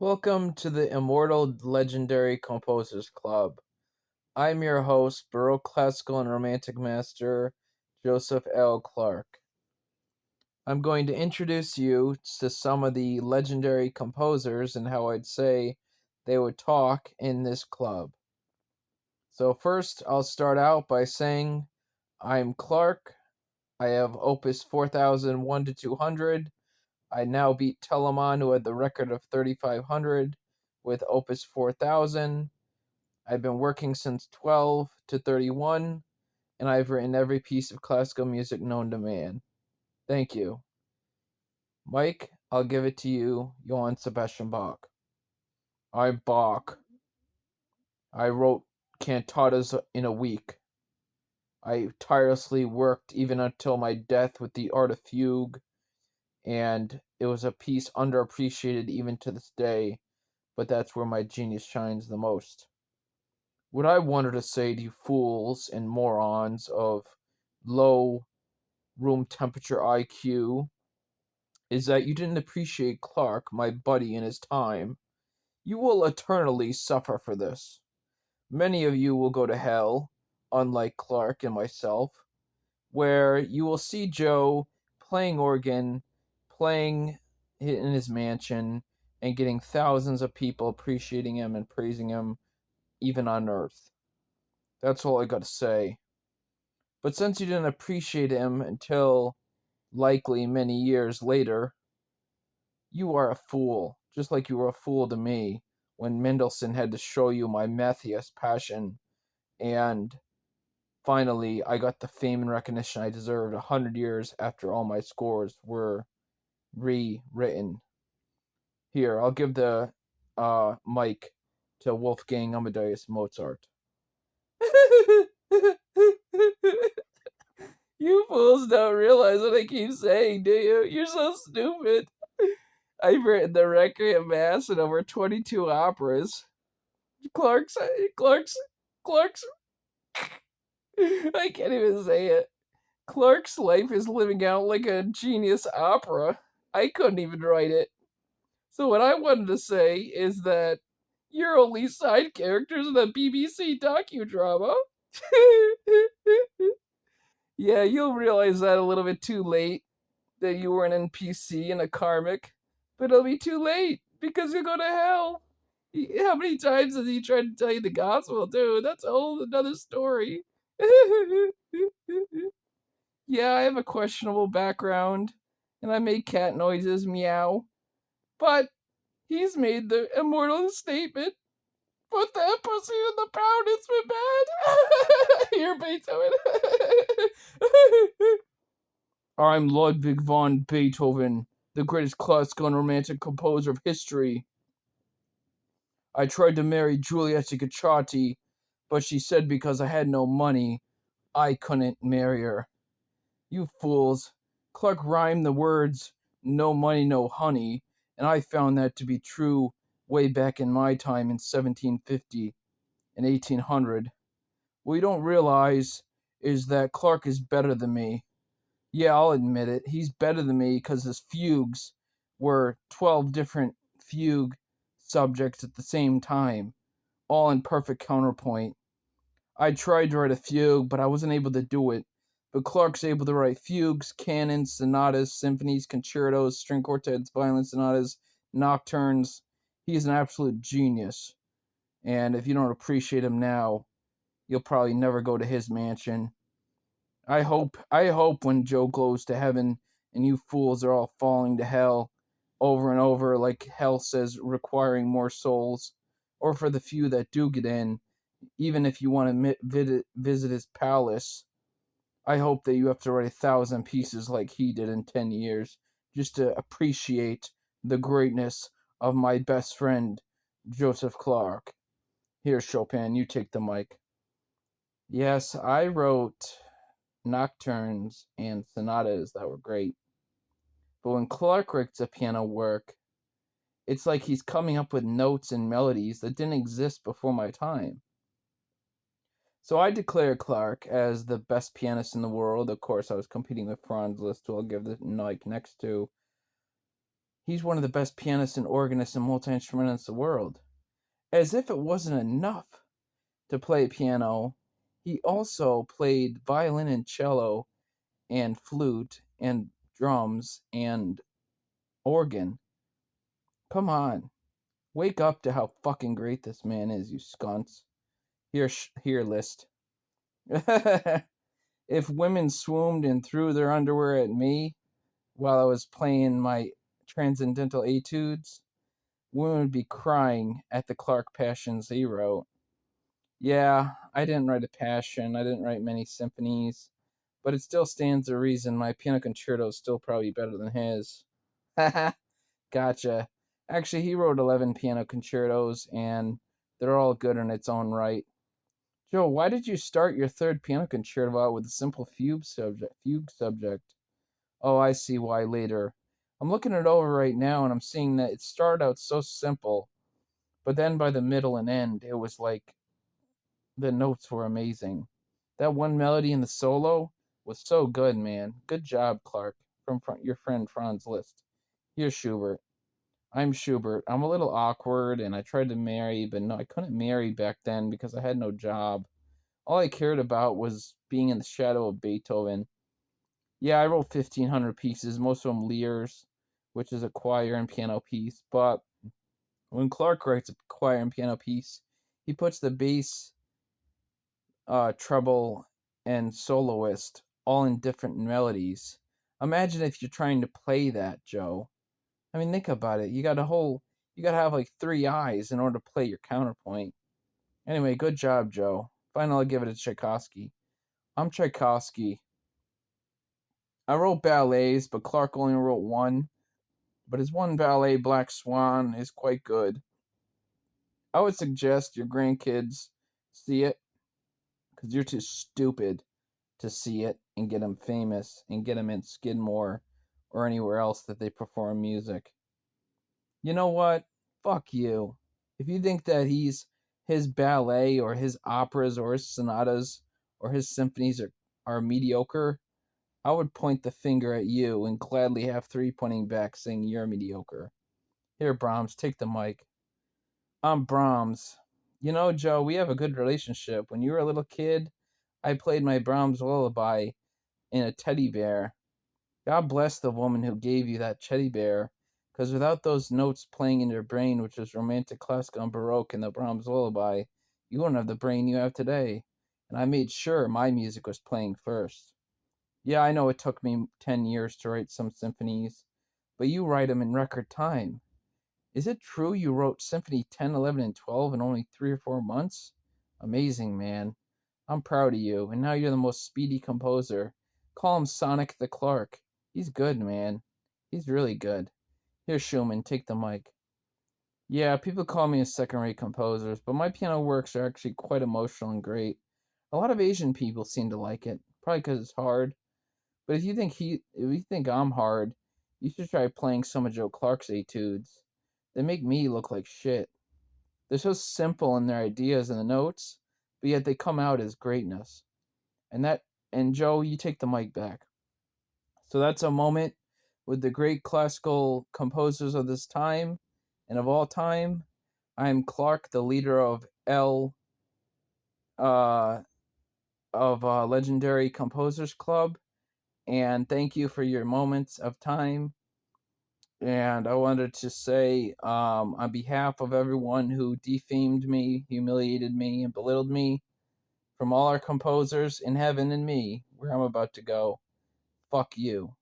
Welcome to the Immortal Legendary Composers Club. I'm your host, Baroque Classical and Romantic Master, Joseph L. Clark. I'm going to introduce you to some of the legendary composers and how I'd say they would talk in this club. So, first, I'll start out by saying I'm Clark. I have Opus 4001 to 200. I now beat Telemann, who had the record of 3500, with Opus 4000. I've been working since 12 to 31, and I've written every piece of classical music known to man. Thank you. Mike, I'll give it to you, Johann Sebastian Bach. I'm Bach. I wrote cantatas in a week. I tirelessly worked even until my death with the art of fugue, and it was a piece underappreciated even to this day, but that's where my genius shines the most. What I wanted to say to you fools and morons of low room temperature IQ is that you didn't appreciate Clark, my buddy, in his time. You will eternally suffer for this. Many of you will go to hell, unlike Clark and myself, where you will see Joe playing organ, playing in his mansion, and getting thousands of people appreciating him and praising him, even on Earth. That's all I got to say. But since you didn't appreciate him until likely many years later, you are a fool, just like you were a fool to me when Mendelssohn had to show you my Matthias passion, and finally I got the fame and recognition I deserved 100 years after all my scores were rewritten. Here, I'll give the mic to Wolfgang Amadeus Mozart. You fools don't realize what I keep saying, do you? You're so stupid. I've written the Requiem Mass and over 22 operas. Clark's, Clark's, Clark's. I can't even say it. Clark's life is living out like a genius opera. I couldn't even write it. So what I wanted to say is that you're only side characters in a BBC docudrama. Yeah, you'll realize that a little bit too late, that you were an NPC and a karmic, but it'll be too late because you'll go to hell. How many times has he tried to tell you the gospel, dude? That's a whole another story. Yeah, I have a questionable background, and I make cat noises, meow. But he's made the immortal statement. Put that pussy in the pound, it's been bad. Here, Beethoven. I'm Ludwig von Beethoven, the greatest classical and romantic composer of history. I tried to marry Giulietta Gacciati, but she said because I had no money, I couldn't marry her. You fools. Clark rhymed the words, no money, no honey, and I found that to be true way back in my time in 1750 and 1800. What you don't realize is that Clark is better than me. Yeah, I'll admit it. He's better than me because his fugues were 12 different fugue subjects at the same time, all in perfect counterpoint. I tried to write a fugue, but I wasn't able to do it. But Clark's able to write fugues, canons, sonatas, symphonies, concertos, string quartets, violin sonatas, nocturnes. He's an absolute genius. And if you don't appreciate him now, you'll probably never go to his mansion. I hope when Joe goes to heaven and you fools are all falling to hell over and over, like hell says, requiring more souls, or for the few that do get in, even if you want to visit his palace, I hope that you have to write 1,000 pieces like he did in 10 years just to appreciate the greatness of my best friend, Joseph Clark. Here, Chopin, you take the mic. Yes, I wrote nocturnes and sonatas that were great. But when Clark writes a piano work, it's like he's coming up with notes and melodies that didn't exist before my time. So I declare Clark as the best pianist in the world. Of course, I was competing with Franz Liszt, who I'll give the mic next to. He's one of the best pianists and organists and multi-instrumentalists in the world. As if it wasn't enough to play piano, he also played violin and cello and flute and drums and organ. Come on. Wake up to how fucking great this man is, you skunks. Here, list. If women swooned and threw their underwear at me while I was playing my transcendental etudes, women would be crying at the Clark passions he wrote. Yeah, I didn't write a passion. I didn't write many symphonies, but it still stands to reason my piano concerto is still probably better than his. Gotcha. Actually, he wrote 11 piano concertos, and they're all good in its own right. Joe, why did you start your third piano concerto out with a simple fugue subject? Oh, I see why later. I'm looking it over right now, and I'm seeing that it started out so simple, but then by the middle and end, it was like the notes were amazing. That one melody in the solo was so good, man. Good job, Clark, from your friend Franz Liszt. Here's Schubert. I'm Schubert. I'm a little awkward, and I tried to marry, but no, I couldn't marry back then because I had no job. All I cared about was being in the shadow of Beethoven. Yeah, I wrote 1,500 pieces, most of them Lears, which is a choir and piano piece. But when Clark writes a choir and piano piece, he puts the bass, treble, and soloist all in different melodies. Imagine if you're trying to play that, Joe. I mean, think about it. You gotta have like three eyes in order to play your counterpoint. Anyway, good job, Joe. Finally, I'll give it to Tchaikovsky. I'm Tchaikovsky. I wrote ballets, but Clark only wrote one. But his one ballet, Black Swan, is quite good. I would suggest your grandkids see it, because you're too stupid to see it and get them famous and get them in Skidmore or anywhere else that they perform music. You know what? Fuck you. If you think that his ballet or his operas or his sonatas or his symphonies are mediocre, I would point the finger at you and gladly have three pointing back saying you're mediocre. Here, Brahms, take the mic. I'm Brahms. You know, Joe, we have a good relationship. When you were a little kid, I played my Brahms lullaby in a teddy bear. God bless the woman who gave you that teddy bear, because without those notes playing in your brain, which is romantic, classical, and baroque in the Brahms lullaby, you wouldn't have the brain you have today. And I made sure my music was playing first. Yeah, I know it took me 10 years to write some symphonies, but you write them in record time. Is it true you wrote Symphony 10, 11, and 12 in only 3 or 4 months? Amazing, man. I'm proud of you, and now you're the most speedy composer. Call him Sonic the Clark. He's good, man. He's really good. Here, Schumann, take the mic. Yeah, people call me a second-rate composer, but my piano works are actually quite emotional and great. A lot of Asian people seem to like it, probably because it's hard. But if you think I'm hard, you should try playing some of Joe Clark's etudes. They make me look like shit. They're so simple in their ideas and the notes, but yet they come out as greatness. And that and Joe, you take the mic back. So that's a moment with the great classical composers of this time and of all time. I'm Clark, the leader of uh, Legendary Composers Club, and thank you for your moments of time. And I wanted to say, on behalf of everyone who defamed me, humiliated me, and belittled me, from all our composers in heaven and me, where I'm about to go, fuck you.